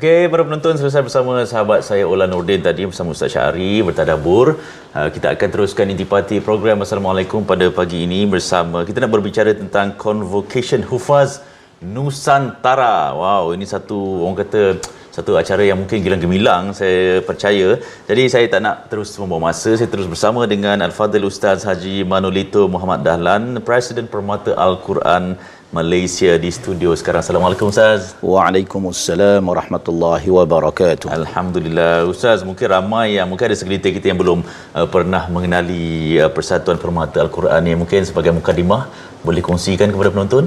Okey, para penonton, selesai bersama sahabat saya Ola Nordin tadi bersama Ustaz Syahri bertadabbur. Kita akan teruskan intipati program Assalamualaikum pada pagi ini bersama kita nak berbicara tentang Convocation Hufaz Nusantara. Wow, ini satu orang kata satu acara yang mungkin gilang gemilang, saya percaya. Jadi saya tak nak terus membawa masa, saya terus bersama dengan Al-Fadhil Ustaz Haji Manolito Muhammad Dahlan, Presiden Permata Al-Quran Malaysia di studio sekarang. Assalamualaikum Ustaz. Waalaikumsalam warahmatullahi wabarakatuh. Alhamdulillah. Ustaz, mungkin ramai yang mungkin ada segelintir kita yang belum pernah mengenali Persatuan Permata Al-Quran ni. Mungkin sebagai mukadimah boleh kongsikan kepada penonton?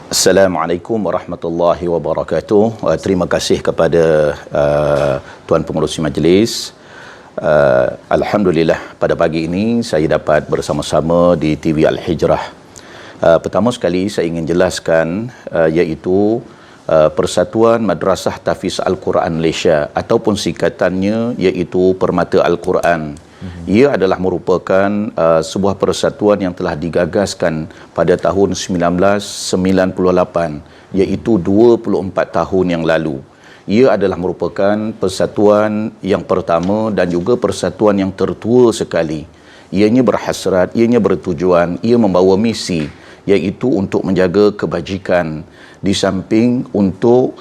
Assalamualaikum warahmatullahi wabarakatuh. Terima kasih kepada Tuan Pengerusi Majlis. Alhamdulillah pada pagi ini saya dapat bersama-sama di TV Al-Hijrah. Pertama sekali saya ingin jelaskan iaitu Persatuan Madrasah Tahfiz Al-Quran Malaysia ataupun singkatannya iaitu Permata Al-Quran. Ia adalah merupakan sebuah persatuan yang telah digagaskan pada tahun 1998 iaitu 24 tahun yang lalu. Ia adalah merupakan persatuan yang pertama dan juga persatuan yang tertua sekali. Ianya berhasrat, ianya bertujuan, ia membawa misi iaitu untuk menjaga kebajikan di samping untuk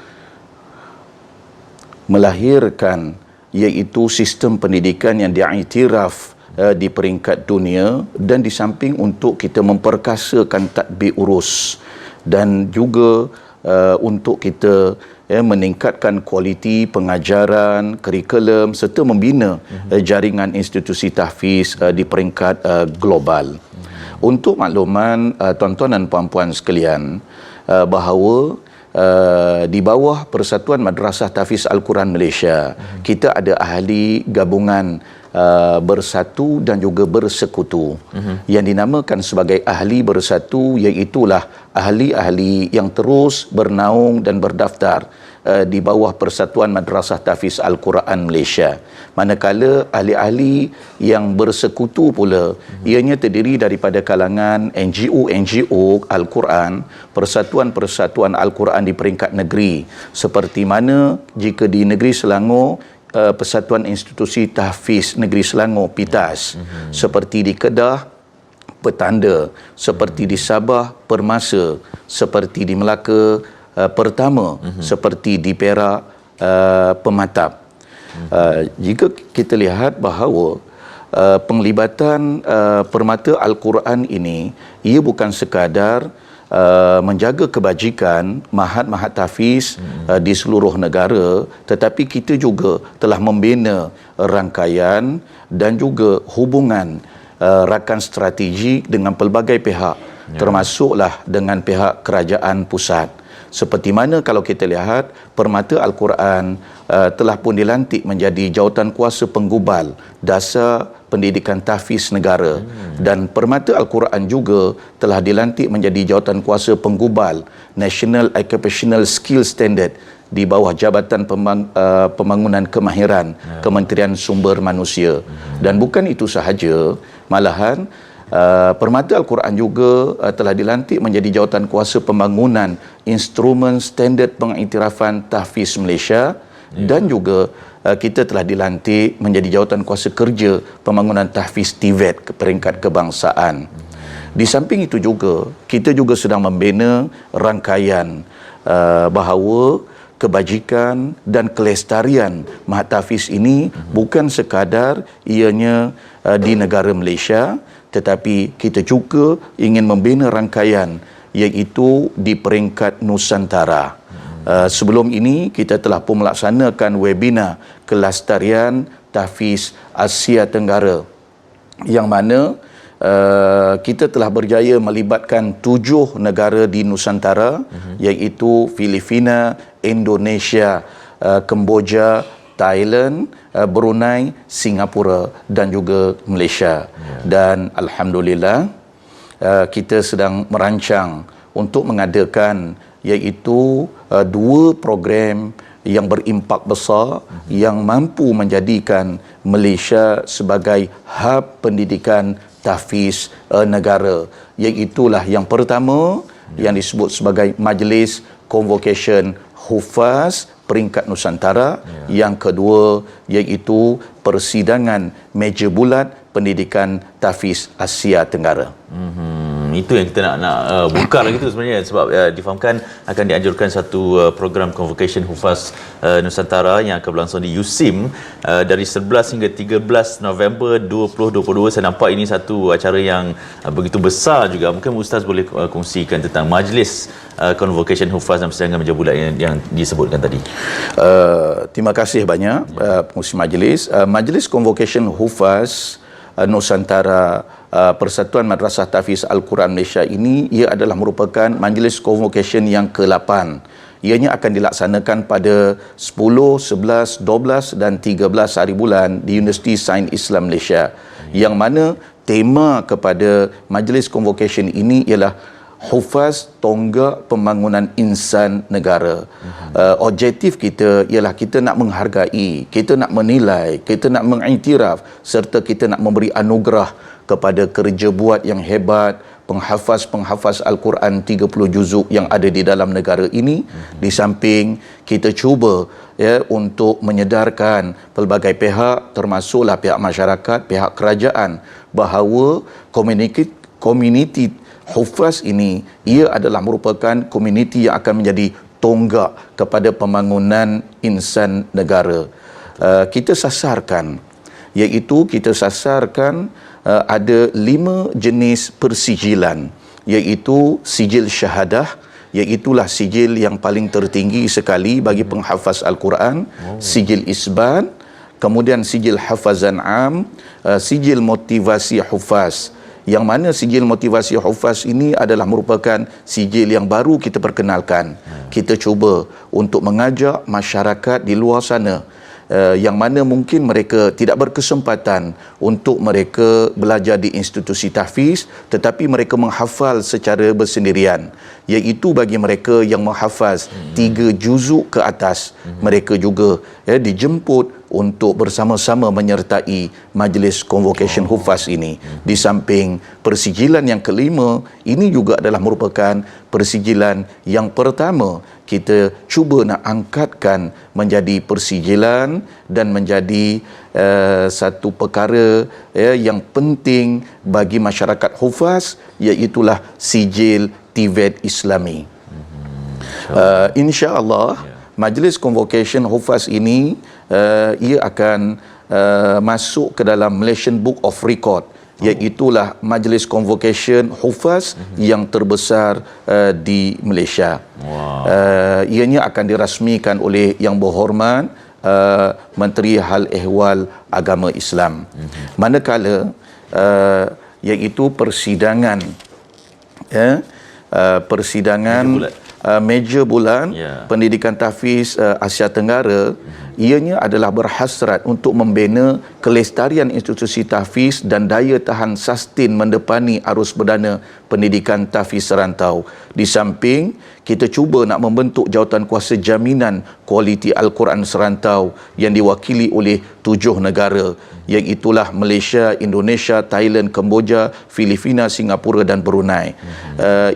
melahirkan iaitu sistem pendidikan yang diiktiraf di peringkat dunia dan di samping untuk kita memperkasakan tadbir urus dan juga untuk kita meningkatkan kualiti pengajaran, kurikulum serta membina jaringan institusi tahfiz di peringkat global. Untuk makluman tuan-tuan dan puan-puan sekalian, bahawa di bawah Persatuan Madrasah Tahfiz Al-Quran Malaysia, kita ada ahli gabungan bersatu dan juga bersekutu. Yang dinamakan sebagai ahli bersatu iaitulah ahli-ahli yang terus bernaung dan berdaftar di bawah Persatuan Madrasah Tahfiz Al-Quran Malaysia. Manakala ahli-ahli yang bersekutu pula, ianya terdiri daripada kalangan NGO Al-Quran, persatuan-persatuan Al-Quran di peringkat negeri. Seperti mana jika di negeri Selangor, Persatuan Institusi Tahfiz Negeri Selangor PITAS, seperti di Kedah Petanda, seperti di Sabah Permasa, seperti di Melaka Pertama, seperti di Perak Pematap. Jika kita lihat bahawa penglibatan Permata Al-Quran ini, ia bukan sekadar menjaga kebajikan mahat-mahat tahfiz di seluruh negara, tetapi kita juga telah membina rangkaian dan juga hubungan rakan strategik dengan pelbagai pihak, termasuklah dengan pihak kerajaan pusat. Seperti mana kalau kita lihat Permata Al-Quran telah pun dilantik menjadi Jawatankuasa Penggubal Dasar Pendidikan Tahfiz Negara, dan Permata Al-Quran juga telah dilantik menjadi Jawatankuasa Penggubal National Occupational Skill Standard di bawah Jabatan Pembangunan Kemahiran Kementerian Sumber Manusia. Dan bukan itu sahaja, malahan Permata Al-Quran juga telah dilantik menjadi Jawatankuasa Pembangunan Instrumen Standard Pengiktirafan Tahfiz Malaysia, dan juga kita telah dilantik menjadi Jawatankuasa Kerja Pembangunan Tahfiz TVET ke peringkat kebangsaan. Di samping itu juga, kita juga sedang membina rangkaian bahawa kebajikan dan kelestarian mahat tahfiz ini bukan sekadar ianya di negara Malaysia, tetapi kita juga ingin membina rangkaian iaitu di peringkat Nusantara. Sebelum ini kita telah pun melaksanakan webinar kelestarian tahfiz Asia Tenggara, yang mana kita telah berjaya melibatkan 7 negara di Nusantara, iaitu Filipina, Indonesia, Kemboja, Thailand, Brunei, Singapura dan juga Malaysia. Dan alhamdulillah kita sedang merancang untuk mengadakan iaitu 2 program yang berimpak besar yang mampu menjadikan Malaysia sebagai hub pendidikan tahfiz negara. Iaitulah yang pertama yang disebut sebagai Majlis Convocation Hufaz peringkat Nusantara. Yang kedua iaitu persidangan meja bulat pendidikan tahfiz Asia Tenggara. Itu yang kita nak buka lagi tu sebenarnya, sebab difahamkan akan dianjurkan satu program convocation Hufaz Nusantara yang akan berlangsung di USIM dari 11 hingga 13 November 2022. Saya nampak ini satu acara yang begitu besar juga. Mungkin Ustaz boleh kongsikan tentang majlis convocation Hufaz dan persidangan meja bulat yang disebutkan tadi. Terima kasih banyak pengurusi majlis. Majlis convocation Hufaz Nusantara Persatuan Madrasah Tahfiz Al-Quran Malaysia ini, ia adalah merupakan majlis convocation yang ke-8. Ianya akan dilaksanakan pada 10, 11, 12 dan 13 hari bulan di Universiti Sains Islam Malaysia. Yang mana tema kepada majlis convocation ini ialah Hufaz Tonggak Pembangunan Insan Negara. Objektif kita ialah kita nak menghargai, kita nak menilai, kita nak mengiktiraf serta kita nak memberi anugerah kepada kerja buat yang hebat penghafaz-penghafaz Al-Quran 30 juzuk yang ada di dalam negara ini. Di samping kita cuba untuk menyedarkan pelbagai pihak, termasuklah pihak masyarakat, pihak kerajaan, bahawa komuniti Hufaz ini, ia adalah merupakan komuniti yang akan menjadi tonggak kepada pembangunan insan negara. Kita sasarkan, iaitu kita sasarkan ada 5 jenis persijilan, iaitu sijil syahadah, iaitulah sijil yang paling tertinggi sekali bagi penghafaz Al-Quran, sijil isban, kemudian sijil hafazan am, sijil motivasi hufaz. Yang mana sijil motivasi hufaz ini adalah merupakan sijil yang baru kita perkenalkan. Kita cuba untuk mengajak masyarakat di luar sana yang mana mungkin mereka tidak berkesempatan untuk mereka belajar di institusi tahfiz, tetapi mereka menghafal secara bersendirian, iaitu bagi mereka yang menghafaz 3 juzuk ke atas, mereka juga dijemput untuk bersama-sama menyertai majlis convocation Hufaz ini. Di samping persijilan yang kelima, ini juga adalah merupakan persijilan yang pertama kita cuba nak angkatkan menjadi persijilan dan menjadi satu perkara yang penting bagi masyarakat Hufaz, iaitulah sijil TVET Islami. InsyaAllah majlis convocation Hufaz ini ia akan masuk ke dalam Malaysian Book of Record, iaitulah majlis convocation Hufaz yang terbesar di Malaysia. Ianya akan dirasmikan oleh Yang Berhormat Menteri Hal Ehwal Agama Islam. Manakala iaitu persidangan meja bulan pendidikan tahfiz Asia Tenggara, ianya adalah berhasrat untuk membina kelestarian institusi tahfiz dan daya tahan sustain mendepani arus berdana pendidikan tahfiz serantau. Di samping kita cuba nak membentuk jawatan kuasa jaminan kualiti Al-Quran serantau yang diwakili oleh 7 negara, iaitulah Malaysia, Indonesia, Thailand, Kemboja, Filipina, Singapura dan Brunei.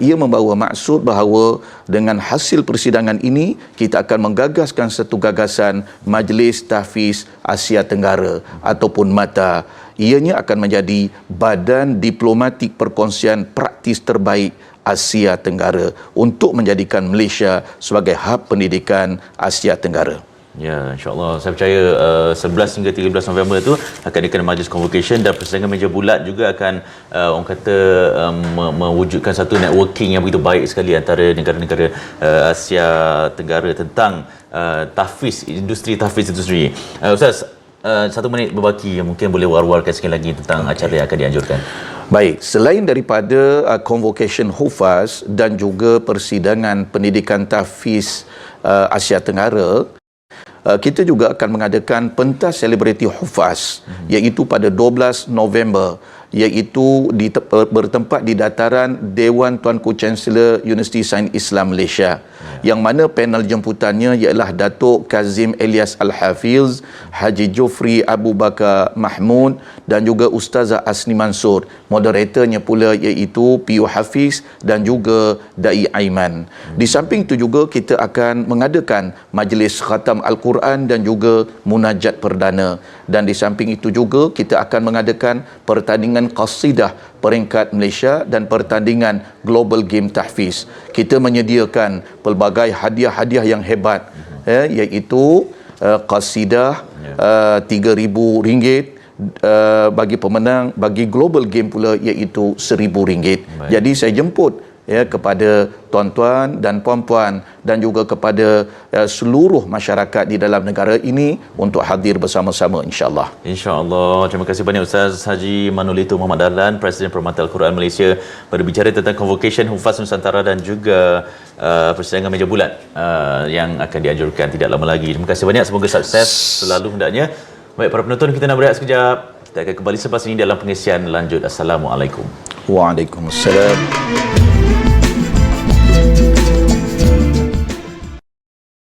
Ia membawa maksud bahawa dengan hasil persidangan ini kita akan menggagaskan satu gagasan Majlis Tahfiz Asia Tenggara ataupun MATA. Ianya akan menjadi badan diplomatik perkongsian praktis terbaik Asia Tenggara untuk menjadikan Malaysia sebagai hub pendidikan Asia Tenggara. Ya, insyaAllah. Saya percaya 11 hingga 13 November itu akan dikenal majlis convocation dan persidangan meja bulat juga akan orang kata mewujudkan satu networking yang begitu baik sekali antara negara-negara Asia Tenggara tentang tahfiz, industri tahfiz itu sendiri. Ustaz, 1 minit berbaki, mungkin boleh war-warkan sekali lagi tentang acara yang akan dianjurkan. Baik, selain daripada convocation Hufaz dan juga persidangan pendidikan tahfiz Asia Tenggara, kita juga akan mengadakan pentas selebriti Hufaz, iaitu pada 12 November iaitu bertempat di dataran Dewan Tuanku Chancellor Universiti Sains Islam Malaysia, yang mana panel jemputannya ialah Datuk Kazim Elias Al-Hafiz, Haji Jofri Abu Bakar Mahmud dan juga Ustazah Asni Mansur. Moderatornya pula iaitu P.U. Hafiz dan juga Dai Aiman. Di samping itu juga kita akan mengadakan majlis khatam Al-Quran dan juga munajat perdana. Dan di samping itu juga kita akan mengadakan pertandingan qasidah peringkat Malaysia dan pertandingan Global Game Tahfiz. Kita menyediakan pelbagai hadiah-hadiah yang hebat, iaitu qasidah RM3,000 bagi pemenang, bagi Global Game pula iaitu RM1,000. Jadi saya jemput kepada tuan-tuan dan puan-puan dan juga kepada seluruh masyarakat di dalam negara ini untuk hadir bersama-sama, insya-Allah. InsyaAllah. Terima kasih banyak Ustaz Haji Manolito Muhammad Dahlan, Presiden Permata Al-Quran Malaysia, berbicara tentang Convocation Hufaz Nusantara dan juga persidangan meja bulat yang akan dianjurkan tidak lama lagi. Terima kasih banyak, semoga sukses selalu hendaknya. Baik, para penonton, kita nak berehat sekejap. Kita akan kembali selepas ini dalam pengisian lanjut. Assalamualaikum. Waalaikumsalam.